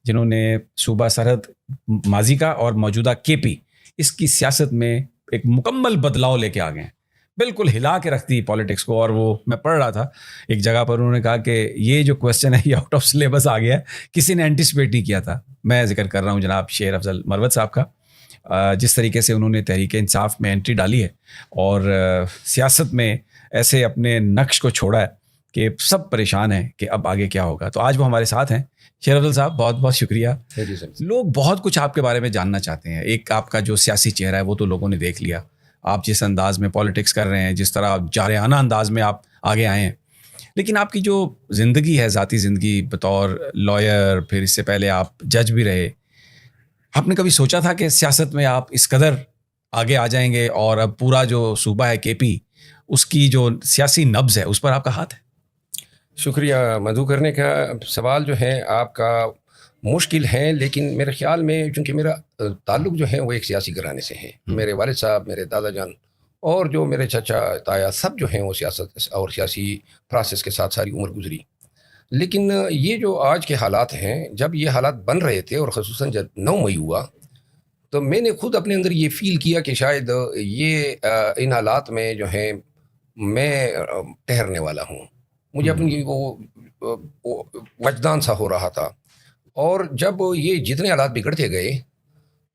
جنہوں نے صوبہ سرحد ماضی کا اور موجودہ کے پی اس کی سیاست میں ایک مکمل بدلاؤ لے کے آ گئے ہیں، بالکل ہلا کے رکھ دی پالیٹکس کو. اور وہ میں پڑھ رہا تھا ایک جگہ پر، انہوں نے کہا کہ یہ جو کویسچن ہے یہ آؤٹ آف سلیبس آ گیا ہے، کسی نے اینٹیسپیٹ نہیں کیا تھا. میں ذکر کر رہا ہوں جناب شیر افضل مروت صاحب کا، جس طریقے سے انہوں نے تحریک انصاف میں انٹری ڈالی ہے اور سیاست میں ایسے اپنے نقش کو چھوڑا ہے کہ سب پریشان ہیں کہ اب آگے کیا ہوگا. تو آج وہ ہمارے ساتھ ہیں. شیر افضل صاحب بہت بہت شکریہ. لوگ بہت کچھ آپ کے بارے میں جاننا چاہتے ہیں. ایک آپ کا جو سیاسی چہرہ ہے وہ تو لوگوں نے دیکھ لیا، آپ جس انداز میں پالیٹکس کر رہے ہیں، جس طرح جارحانہ انداز میں آپ آگے آئے ہیں، لیکن آپ کی جو زندگی ہے، ذاتی زندگی بطور لائر، پھر اس سے پہلے آپ جج بھی رہے، آپ نے کبھی سوچا تھا کہ سیاست میں آپ اس قدر آگے آ جائیں گے اور اب پورا جو صوبہ ہے کے پی، اس کی جو سیاسی نبض ہے اس پر آپ کا ہاتھ ہے؟ شکریہ مدعو کرنے کا. سوال جو ہے آپ کا مشکل ہے، لیکن میرے خیال میں چونکہ میرا تعلق جو ہے وہ ایک سیاسی گھرانے سے ہے. میرے والد صاحب، میرے دادا جان اور جو میرے چچا تایا سب جو ہیں وہ سیاست اور سیاسی پروسیس کے ساتھ ساری عمر گزری. لیکن یہ جو آج کے حالات ہیں، جب یہ حالات بن رہے تھے اور خصوصاً جب 9 مئی ہوا، تو میں نے خود اپنے اندر یہ فیل کیا کہ شاید یہ ان حالات میں جو ہے میں ٹھہرنے والا ہوں. مجھے اپنی وہ وجدان سا ہو رہا تھا. اور جب یہ جتنے حالات بگڑتے گئے،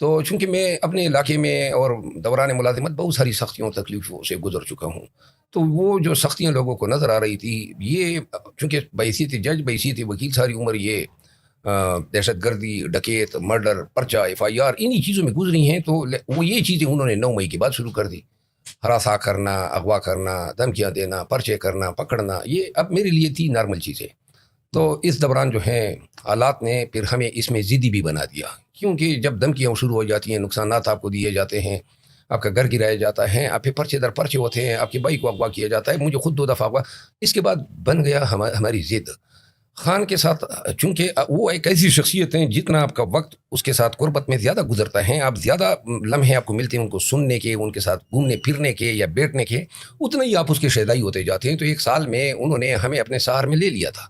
تو چونکہ میں اپنے علاقے میں اور دوران ملازمت بہت ساری سختیوں تکلیفوں سے گزر چکا ہوں، تو وہ جو سختیاں لوگوں کو نظر آ رہی تھی، یہ چونکہ بحیثیت جج، بحیثیت وکیل ساری عمر یہ دہشت گردی، ڈکیت، مرڈر، پرچہ، FIR انہی چیزوں میں گزری ہیں، تو وہ یہ چیزیں انہوں نے 9 مئی کے بعد شروع کر دی. ہراساں کرنا، اغوا کرنا، دھمکیاں دینا، پرچے کرنا، پکڑنا، یہ اب میرے لیے تھی نارمل چیزیں. تو اس دوران جو ہے حالات نے پھر ہمیں اس میں ضدی بھی بنا دیا، کیونکہ جب دھمکیاں شروع ہو جاتی ہیں، نقصانات آپ کو دیے جاتے ہیں، آپ کا گھر گرایا جاتا ہے، آپ کے پرچے در پرچے ہوتے ہیں، آپ کے بھائی کو اغوا کیا جاتا ہے. مجھے خود 2 دفعہ اغوا. اس کے بعد بن گیا ہماری ضد خان کے ساتھ. چونکہ وہ ایک ایسی شخصیت ہیں، جتنا آپ کا وقت اس کے ساتھ قربت میں زیادہ گزرتا ہے، آپ زیادہ لمحے آپ کو ملتے ہیں ان کو سننے کے، ان کے ساتھ گھومنے پھرنے کے یا بیٹھنے کے، اتنا ہی آپ اس کے شیدائی ہوتے جاتے ہیں. تو 1 سال میں انہوں نے ہمیں اپنے سہار میں لے لیا تھا.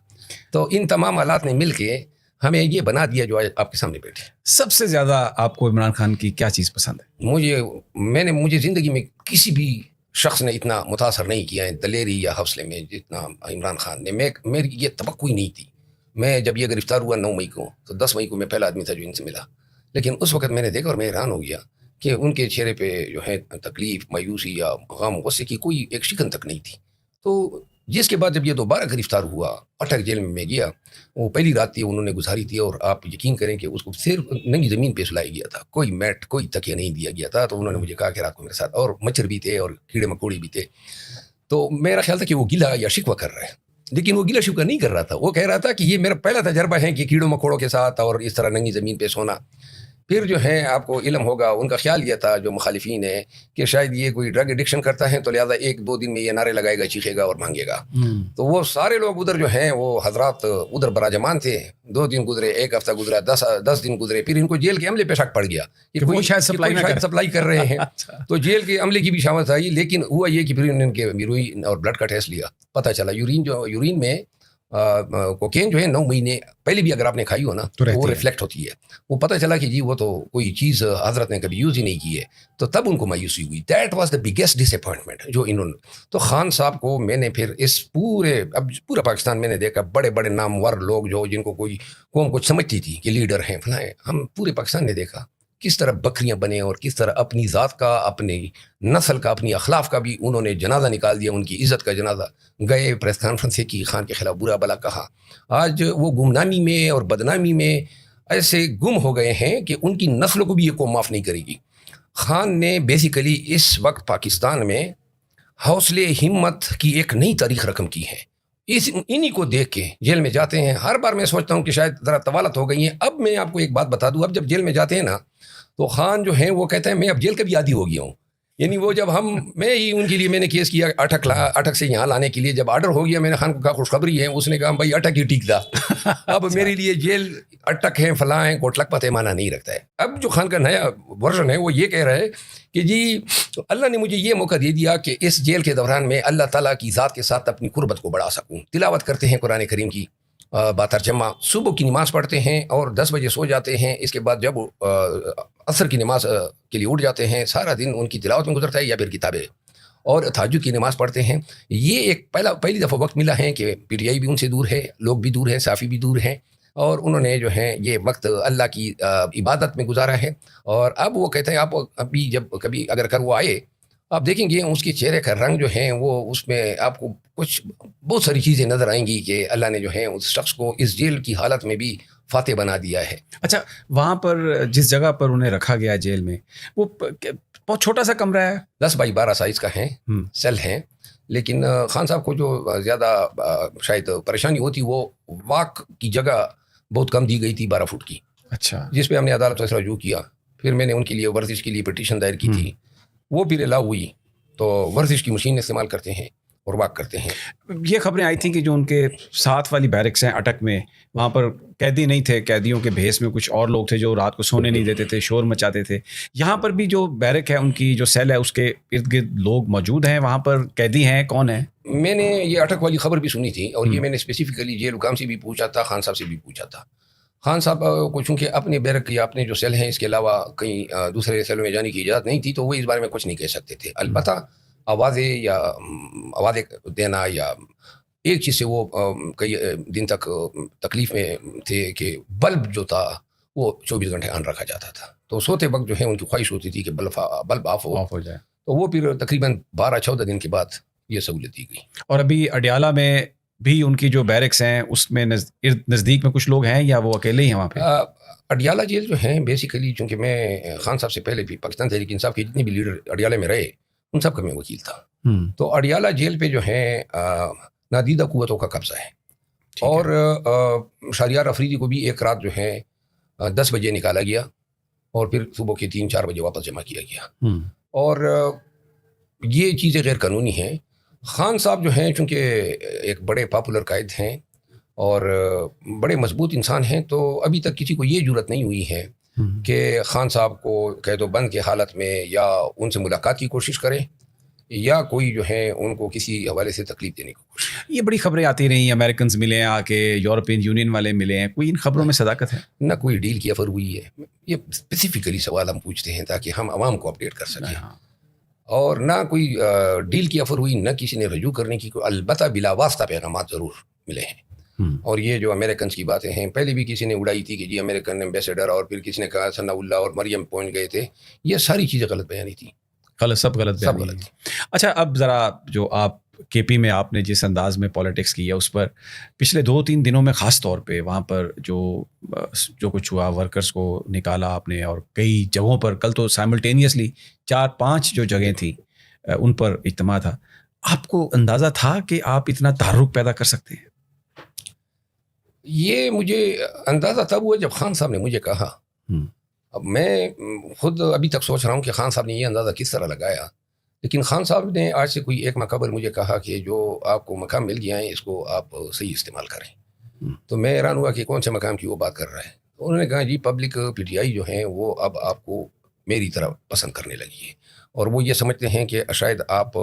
تو ان تمام حالات نے مل کے ہمیں یہ بنا دیا جو آپ کے سامنے بیٹھے. سب سے زیادہ آپ کو عمران خان کی کیا چیز پسند ہے؟ مجھے زندگی میں کسی بھی شخص نے اتنا متاثر نہیں کیا ہے دلیری یا حوصلے میں جتنا عمران خان نے. میری یہ توقع ہی نہیں تھی. میں جب یہ گرفتار ہوا 9 مئی کو، تو 10 مئی کو میں پہلا آدمی تھا جو ان سے ملا. لیکن اس وقت میں نے دیکھا اور میں حیران ہو گیا کہ ان کے چہرے پہ جو ہے تکلیف، مایوسی یا غم، غصے کی کوئی ایک شکن تک نہیں تھی. تو جس کے بعد جب یہ دوبارہ گرفتار ہوا، اٹک جیل میں گیا، وہ پہلی رات تھی انہوں نے گزاری تھی، اور آپ یقین کریں کہ اس کو صرف ننگی زمین پہ سلایا گیا تھا، کوئی میٹ، کوئی تکیہ نہیں دیا گیا تھا. تو انہوں نے مجھے کہا کہ رات کو میرے ساتھ، اور مچھر بھی تھے اور کیڑے مکوڑے بھی تھے. تو میرا خیال تھا کہ وہ گلہ یا شکوہ کر رہا ہے، لیکن وہ گلہ شکوہ نہیں کر رہا تھا. وہ کہہ رہا تھا کہ یہ میرا پہلا تجربہ ہے کہ کیڑوں مکوڑوں کے ساتھ اور اس طرح ننگی زمین پہ سونا. پھر جو ہے آپ کو علم ہوگا، ان کا خیال یہ تھا جو مخالفین ہیں کہ شاید یہ کوئی ڈرگ ایڈکشن کرتا ہے، تو لہٰذا 1-2 دن میں یہ نعرے لگائے گا، چیخے گا اور مانگے گا. تو وہ سارے لوگ ادھر جو ہیں وہ حضرات ادھر براجمان تھے. 2 دن گزرے، 1 ہفتہ گزرا، 10 دن گزرے، پھر ان کو جیل کے عملے پہ شک پڑ گیا کہ کوئی شاید سپلائی کر رہے ہیں. تو جیل کے عملے کی بھی شامت آئی. لیکن ہوا یہ کہ پھر ان کے یورین اور بلڈ کا ٹیسٹ لیا، پتہ چلا یورین میں کوکین جو ہے 9 مہینے پہلے بھی اگر آپ نے کھائی ہو نا تو وہ ریفلیکٹ ہوتی ہے. وہ پتہ چلا کہ جی وہ تو کوئی چیز حضرت نے کبھی یوز ہی نہیں کی ہے. تو تب ان کو مایوسی ہوئی. That was the biggest disappointment جو انہوں نے. تو خان صاحب کو میں نے پھر اس پورا پاکستان میں نے دیکھا، بڑے بڑے نامور لوگ جو جن کو کوئی قوم کچھ سمجھتی تھی کہ لیڈر ہیں فلاں، ہم پورے پاکستان نے دیکھا کس طرح بکریاں بنے اور کس طرح اپنی ذات کا، اپنی نسل کا، اپنی اخلاق کا بھی انہوں نے جنازہ نکال دیا، ان کی عزت کا جنازہ. گئے پریس کانفرنس سے کی، خان کے خلاف برا بلا کہا. آج وہ گمنامی میں اور بدنامی میں ایسے گم ہو گئے ہیں کہ ان کی نسلوں کو بھی یہ قوم معاف نہیں کرے گی. خان نے بیسیکلی اس وقت پاکستان میں حوصلے ہمت کی ایک نئی تاریخ رقم کی ہے. انہی کو دیکھ کے جیل میں جاتے ہیں. ہر بار میں سوچتا ہوں کہ شاید ذرا طوالت ہو گئی ہے. اب میں آپ کو ایک بات بتا دوں، اب جب جیل میں جاتے ہیں نا تو خان جو ہیں وہ کہتے ہیں میں اب جیل کا بھی عادی ہو گیا ہوں. یعنی وہ جب میں ہی ان کے لیے میں نے کیس کیا اٹک سے یہاں لانے کے لیے، جب آرڈر ہو گیا میں نے خان کو کہا خوشخبری ہے. اس نے کہا بھائی اٹک ہی ٹھیک تھا. اب میرے لیے جیل اٹک ہے، فلاں ہے، کوٹلک پتہ مانا نہیں رکھتا ہے. اب جو خان کا نیا ورژن ہے وہ یہ کہہ رہا ہے کہ جی اللہ نے مجھے یہ موقع دے دیا کہ اس جیل کے دوران میں اللہ تعالیٰ کی ذات کے ساتھ اپنی قربت کو بڑھا سکوں. تلاوت کرتے ہیں قرآن کریم کی، باترجمہ صبح کی نماز پڑھتے ہیں اور 10 بجے سو جاتے ہیں. اس کے بعد جب عصر کی نماز کے لیے اٹھ جاتے ہیں, سارا دن ان کی تلاوت میں گزرتا ہے یا پھر کتابیں, اور تہجد کی نماز پڑھتے ہیں. یہ ایک پہلی دفعہ وقت ملا ہے کہ پی ٹی آئی بھی ان سے دور ہے, لوگ بھی دور ہیں, صافی بھی دور ہیں, اور انہوں نے جو ہے یہ وقت اللہ کی عبادت میں گزارا ہے. اور اب وہ کہتے ہیں آپ ابھی جب کبھی اگر وہ آئے, آپ دیکھیں گے اس کے چہرے کا رنگ جو ہے وہ اس میں آپ کو کچھ بہت ساری چیزیں نظر آئیں گی کہ اللہ نے جو ہے اس شخص کو اس جیل کی حالت میں بھی فاتح بنا دیا ہے. اچھا, وہاں پر جس جگہ پر انہیں رکھا گیا جیل میں, وہ بہت چھوٹا سا کمرہ ہے, 10 بائی 12 سائز کا ہے, سیل ہیں. لیکن خان صاحب کو جو زیادہ شاید پریشانی ہوتی, وہ واک کی جگہ بہت کم دی گئی تھی 12 فٹ کی. اچھا, جس پہ ہم نے عدالت فیصلہ رجوع کیا. پھر میں نے ان کے لیے ورزش کے لیے پٹیشن دائر کی تھی, وہ بھی الاؤ ہوئی. تو ورزش کی مشین استعمال کرتے ہیں اور واک کرتے ہیں. یہ خبریں آئی تھیں کہ جو ان کے ساتھ والی بیرکس ہیں اٹک میں, وہاں پر قیدی نہیں تھے, قیدیوں کے بھیس میں کچھ اور لوگ تھے جو رات کو سونے نہیں دیتے تھے, شور مچاتے تھے. یہاں پر بھی جو بیرک ہے, ان کی جو سیل ہے, اس کے ارد گرد لوگ موجود ہیں, وہاں پر قیدی ہیں, کون ہیں؟ میں نے یہ اٹک والی خبر بھی سنی تھی, اور یہ میں نے اسپیسیفکلی جیل حکام سے بھی پوچھا تھا, خان صاحب سے بھی پوچھا تھا. خان صاحب کو چونکہ اپنے بیرک یا اپنے جو سیل ہیں اس کے علاوہ کہیں دوسرے سیلوں میں جانے کی اجازت نہیں تھی, تو وہ اس بارے میں کچھ نہیں کہہ سکتے تھے. البتہ آوازیں دینا یا ایک چیز سے وہ کئی دن تک تکلیف میں تھے کہ بلب جو تھا وہ 24 گھنٹے آن رکھا جاتا تھا. تو سوتے وقت جو ہے ان کی خواہش ہوتی تھی کہ بلب آف ہو جائے. تو وہ پھر تقریباً 12-14 دن کے بعد یہ سہولت دی گئی. اور ابھی اڈیالہ میں بھی ان کی جو بیرکس ہیں اس میں نزدیک میں کچھ لوگ ہیں, یا وہ اکیلے ہی ہیں وہاں پہ؟ اڈیالہ جیل جو ہیں بیسیکلی, چونکہ میں خان صاحب سے پہلے بھی پاکستان تحریک انصاف کے جتنے بھی لیڈر اڈیالہ میں رہے ان سب کا میں وکیل تھا. تو اڈیالہ جیل پہ جو ہے نادیدہ قوتوں کا قبضہ ہے. اور شہریار افریدی کو بھی ایک رات جو ہے 10 بجے نکالا گیا, اور پھر صبح کے 3-4 بجے واپس جمع کیا گیا. اور یہ چیزیں غیر قانونی ہیں. خان صاحب جو ہیں چونکہ ایک بڑے پاپولر قائد ہیں اور بڑے مضبوط انسان ہیں, تو ابھی تک کسی کو یہ جرت نہیں ہوئی ہے کہ خان صاحب کو قید و بند کے حالت میں یا ان سے ملاقات کی کوشش کرے, یا کوئی جو ہے ان کو کسی حوالے سے تکلیف دینے کی کوشش. یہ بڑی خبریں آتی رہی, امریکنز ملے ہیں آ کے, یورپین یونین والے ملے ہیں, کوئی ان خبروں میں صداقت ہے؟ نہ کوئی ڈیل کی آفر ہوئی ہے. یہ اسپیسیفکلی سوال ہم پوچھتے ہیں تاکہ ہم عوام کو اپڈیٹ کر سکیں. اور نہ کوئی ڈیل کی آفر ہوئی, نہ کسی نے رجوع کرنے کی. البتہ بلا واسطہ پیغامات ضرور ملے ہیں. اور یہ جو امریکنز کی باتیں ہیں, پہلے بھی کسی نے اڑائی تھی کہ جی امریکن ایمبیسڈر, اور پھر کسی نے کہا ثناء اللہ اور مریم پہنچ گئے تھے. یہ ساری چیزیں غلط بیانی تھی, سب غلط. اچھا, اب ذرا جو آپ کے پی میں آپ نے جس انداز میں پالیٹکس کی ہے اس پر پچھلے 2-3 دنوں میں خاص طور پہ وہاں پر جو کچھ ہوا, ورکرز کو نکالا آپ نے, اور کئی جگہوں پر کل تو سائملٹینیسلی 4-5 جو جگہیں تھیں ان پر اجتماع تھا. آپ کو اندازہ تھا کہ آپ اتنا تحرک پیدا کر سکتے ہیں؟ یہ مجھے اندازہ تب ہوا جب خان صاحب نے مجھے کہا. اب میں خود ابھی تک سوچ رہا ہوں کہ خان صاحب نے یہ اندازہ کس طرح لگایا. لیکن خان صاحب نے آج سے کوئی 1 ماہ قبل مجھے کہا کہ جو آپ کو مقام مل گیا ہے اس کو آپ صحیح استعمال کریں. تو میں حیران ہوا کہ کون سے مقام کی وہ بات کر رہا ہے. انہوں نے کہا جی پبلک پی ٹی آئی جو ہیں وہ اب آپ کو میری طرح پسند کرنے لگی ہے, اور وہ یہ سمجھتے ہیں کہ شاید آپ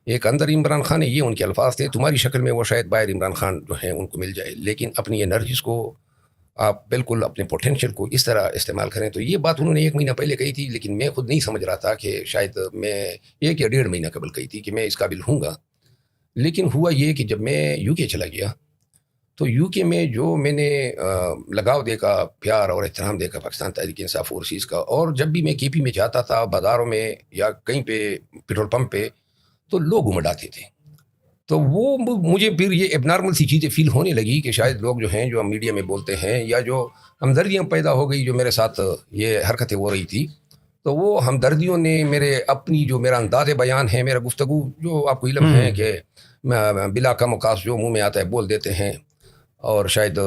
ایک اندر عمران خان ہے, یہ ان کے الفاظ تھے, تمہاری شکل میں وہ شاید باہر عمران خان جو ہیں ان کو مل جائے, لیکن اپنی انرجیز کو آپ بالکل اپنے پوٹینشیل کو اس طرح استعمال کریں. تو یہ بات انہوں نے 1 مہینہ پہلے کہی تھی, لیکن میں خود نہیں سمجھ رہا تھا کہ شاید میں 1 یا 1.5 مہینہ قبل کہی تھی کہ میں اس قابل ہوں گا. لیکن ہوا یہ کہ جب میں یو کے چلا گیا تو یو کے میں جو میں نے لگاؤ دیکھا, پیار اور احترام دیکھا پاکستان تحریک انصاف فورسز کا, اور جب بھی میں کے پی میں جاتا تھا بازاروں میں یا کہیں پہ پیٹرول پمپ پہ, تو لوگ امڑاتے تھے. تو وہ مجھے پھر یہ اب نارمل سی چیزیں فیل ہونے لگی کہ شاید لوگ جو ہیں جو ہم میڈیا میں بولتے ہیں, یا جو ہمدردیاں پیدا ہو گئی جو میرے ساتھ یہ حرکتیں ہو رہی تھی, تو وہ ہمدردیوں نے میرا انداز بیان ہے, میرا گفتگو جو آپ کو علم ہے کہ بلا کم وقاص جو منہ میں آتا ہے بول دیتے ہیں, اور شاید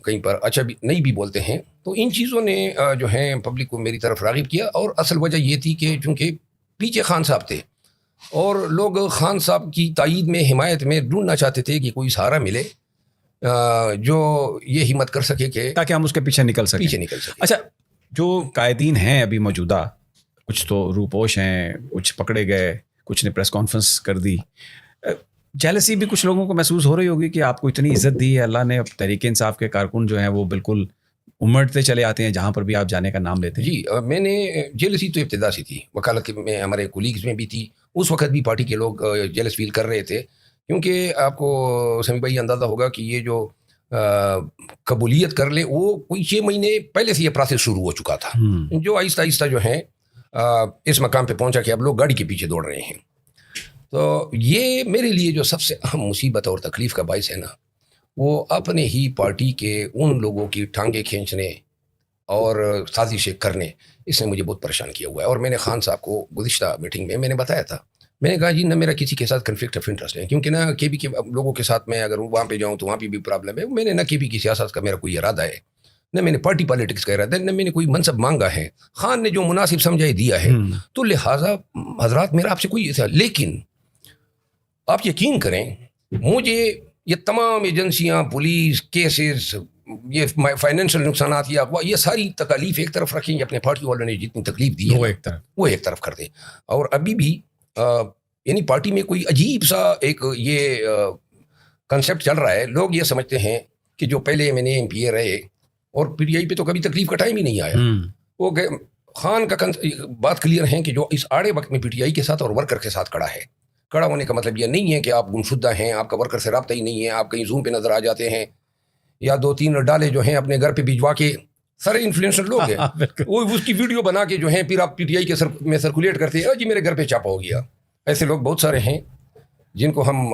کہیں پر اچھا بھی نہیں بھی بولتے ہیں. تو ان چیزوں نے جو ہیں پبلک کو میری طرف راغب کیا. اور اصل وجہ یہ تھی کہ چونکہ پیچھے خان صاحب تھے اور لوگ خان صاحب کی تائید میں, حمایت میں ڈھونڈنا چاہتے تھے کہ کوئی سہارا ملے جو یہ ہمت کر سکے کہ تاکہ ہم اس کے پیچھے نکل سکیں. اچھا, جو قائدین ہیں ابھی موجودہ, کچھ تو روپوش ہیں, کچھ پکڑے گئے, کچھ نے پریس کانفرنس کر دی, جیلسی بھی کچھ لوگوں کو محسوس ہو رہی ہوگی کہ آپ کو اتنی عزت دی ہے اللہ نے, اب تحریک انصاف کے کارکن جو ہیں وہ بالکل امڑتے چلے آتے ہیں جہاں پر بھی آپ جانے کا نام لیتے ہیں. جی میں نے جیلسی تو ابتدا سے تھی, وکالت میں ہمارے کولیگز میں بھی تھی, اس وقت بھی پارٹی کے لوگ جیلس فیل کر رہے تھے, کیونکہ آپ کو سمیع بھائی اندازہ ہوگا کہ یہ جو قبولیت کر لے وہ کوئی 6 مہینے پہلے سے یہ پروسیس شروع ہو چکا تھا, جو آہستہ آہستہ جو ہے اس مقام پہ پہنچا کہ اب لوگ گاڑی کے پیچھے دوڑ رہے ہیں. تو یہ میرے لیے جو سب سے اہم مصیبت اور تکلیف کا باعث ہے نا, وہ اپنے ہی پارٹی کے ان لوگوں کی ٹانگیں کھینچنے اور سازشیں کرنے, اس نے مجھے بہت پریشان کیا ہوا ہے. اور میں نے خان صاحب کو گزشتہ میٹنگ میں نے بتایا تھا, میں نے کہا جی نہ میرا کسی کے ساتھ کنفلکٹ آف انٹرسٹ ہے, کیونکہ نہ کے بی کے لوگوں کے ساتھ میں اگر وہاں پہ جاؤں تو وہاں پہ بھی پرابلم ہے. میں نے نہ کے بی کی سیاست کا میرا کوئی ارادہ ہے, نہ میں نے پارٹی پالیٹکس کا ارادہ ہے, نہ میں نے کوئی منصب مانگا ہے. خان نے جو مناسب سمجھا دیا ہے, تو لہٰذا حضرات میرا آپ سے کوئی ایسا, لیکن آپ یقین کریں مجھے یہ تمام ایجنسیاں, پولیس, کیسز, یہ فائنینشیل نقصانات, یہ ساری تکالیف ایک طرف رکھیں, اپنے پارٹی والوں نے جتنی تکلیف دی ہے وہ ایک طرف کر دیں. اور ابھی بھی یعنی پارٹی میں کوئی عجیب سا ایک یہ کنسیپٹ چل رہا ہے, لوگ یہ سمجھتے ہیں کہ جو پہلے میں نے ایم پی اے رہے اور پی ٹی آئی پہ تو کبھی تکلیف کا ٹائم ہی نہیں آیا, وہ خان کا بات کلیئر ہے کہ جو اس آڑے وقت میں پی ٹی آئی کے ساتھ اور ورکر کے ساتھ کھڑا ہے, کھڑا ہونے کا مطلب یہ نہیں ہے کہ آپ گمشدہ ہیں, آپ کا ورکر سے رابطہ ہی نہیں ہے, آپ کہیں زوم پہ نظر آ جاتے ہیں, یا 2-3 ڈالے جو ہیں اپنے گھر پہ بھجوا کے, سارے انفلوئنسر لوگ ہیں وہ اس کی ویڈیو بنا کے جو ہیں پھر آپ پی ٹی آئی کے میں سرکولیٹ کرتے ہیں, جی میرے گھر پہ چھاپا ہو گیا. ایسے لوگ بہت سارے ہیں جن کو ہم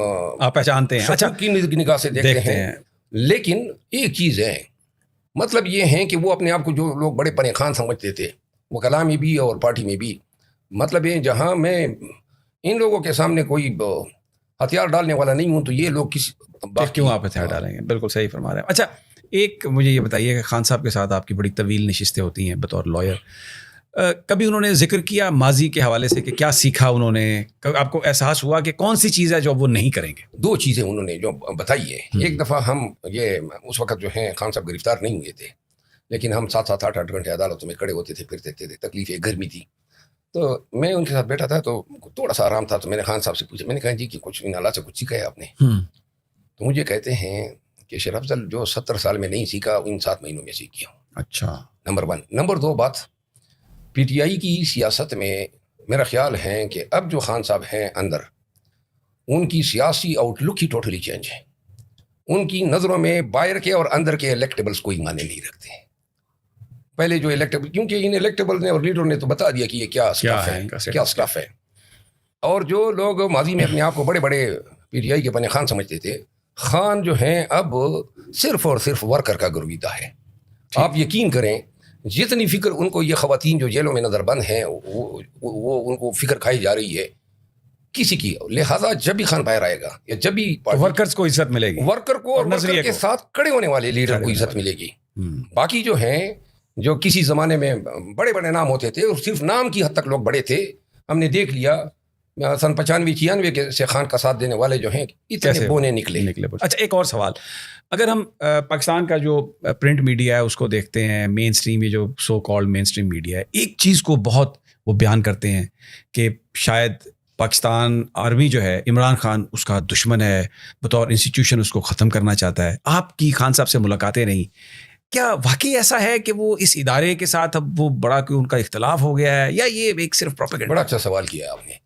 پہچانتے ہیں, اچھا کی نگاہ سے دیکھتے ہیں. لیکن ایک چیز ہے, مطلب یہ ہے کہ وہ اپنے آپ کو جو لوگ بڑے پنے خان سمجھتے تھے, وہ کلام میں بھی اور پارٹی میں بھی, مطلب یہ جہاں میں ان لوگوں کے سامنے کوئی ہتھیار ڈالنے والا نہیں ہوں, تو یہ لوگ کس کیوں آپ ہتھیار ڈالیں گے؟ بالکل صحیح فرما رہے ہیں. اچھا ایک مجھے یہ بتائیے کہ خان صاحب کے ساتھ آپ کی بڑی طویل نشستیں ہوتی ہیں بطور لائر, کبھی انہوں نے ذکر کیا ماضی کے حوالے سے کہ کیا سیکھا انہوں نے, آپ کو احساس ہوا کہ کون سی چیز ہے جو وہ نہیں کریں گے؟ 2 چیزیں انہوں نے جو بتائی ہے. ایک دفعہ ہم یہ اس وقت جو ہیں خان صاحب گرفتار نہیں ہوئے تھے, لیکن ہم 7-7 8-8 گھنٹے عدالتوں میں کھڑے ہوتے تھے, پھرتے تھے, تکلیف ایک گرمی تھی. تو میں ان کے ساتھ بیٹھا تھا تو تھوڑا سا آرام تھا, تو میں نے خان صاحب سے پوچھا, میں نے کہا جی کہ کچھ ان اللہ سے کچھ سیکھا ہے آپ نے؟ تو مجھے کہتے ہیں کہ شیر افضل جو 70 سال میں نہیں سیکھا ان 7 مہینوں میں سیکھ گیا ہوں. اچھا, نمبر 1. نمبر 2 بات, پی ٹی آئی کی سیاست میں میرا خیال ہے کہ اب جو خان صاحب ہیں اندر, ان کی سیاسی آؤٹ لک ہی ٹوٹلی چینج ہے. ان کی نظروں میں باہر کے اور اندر کے الیکٹیبلز کوئی معنی نہیں رکھتے ہیں. پہلے جو الیکٹیبل, کیونکہ ان الیکٹیبل نے اور لیڈر نے تو بتا دیا کہ یہ کیا اسٹف ہے. اور جو لوگ ماضی میں اپنے آپ کو بڑے بڑے پی ٹی آئی کے پنے خان سمجھتے تھے, خان جو ہیں اب صرف اور صرف ورکر کا گرویدہ ہے. آپ یقین کریں جتنی فکر ان کو یہ خواتین جو جیلوں میں نظر بند ہیں وہ ان کو فکر کھائی جا رہی ہے کسی کی, لہٰذا جب بھی خان باہر آئے گا یا جب بھی ورکرز کو عزت ملے گی, ورکر کو اور ورکر کے ساتھ کھڑے ہونے والے لیڈر کو عزت ملے گی. باقی جو ہیں جو کسی زمانے میں بڑے بڑے نام ہوتے تھے اور صرف نام کی حد تک لوگ بڑے تھے, ہم نے دیکھ لیا سن 95-96 کے سے خان کا ساتھ دینے والے جو ہیں اتنے بونے نکلے. اچھا ایک اور سوال, اگر ہم پاکستان کا جو پرنٹ میڈیا ہے اس کو دیکھتے ہیں, مین اسٹریم یہ جو سو کالڈ مین اسٹریم میڈیا ہے, ایک چیز کو بہت وہ بیان کرتے ہیں کہ شاید پاکستان آرمی جو ہے عمران خان اس کا دشمن ہے, بطور انسٹیٹیوشن اس کو ختم کرنا چاہتا ہے. آپ کی خان صاحب سے ملاقاتیں رہیں, کیا واقعی ایسا ہے کہ وہ اس ادارے کے ساتھ اب وہ بڑا کوئی ان کا اختلاف ہو گیا ہے, یا یہ ایک صرف پروپیگنڈا؟ بڑا اچھا سوال کیا آپ نے.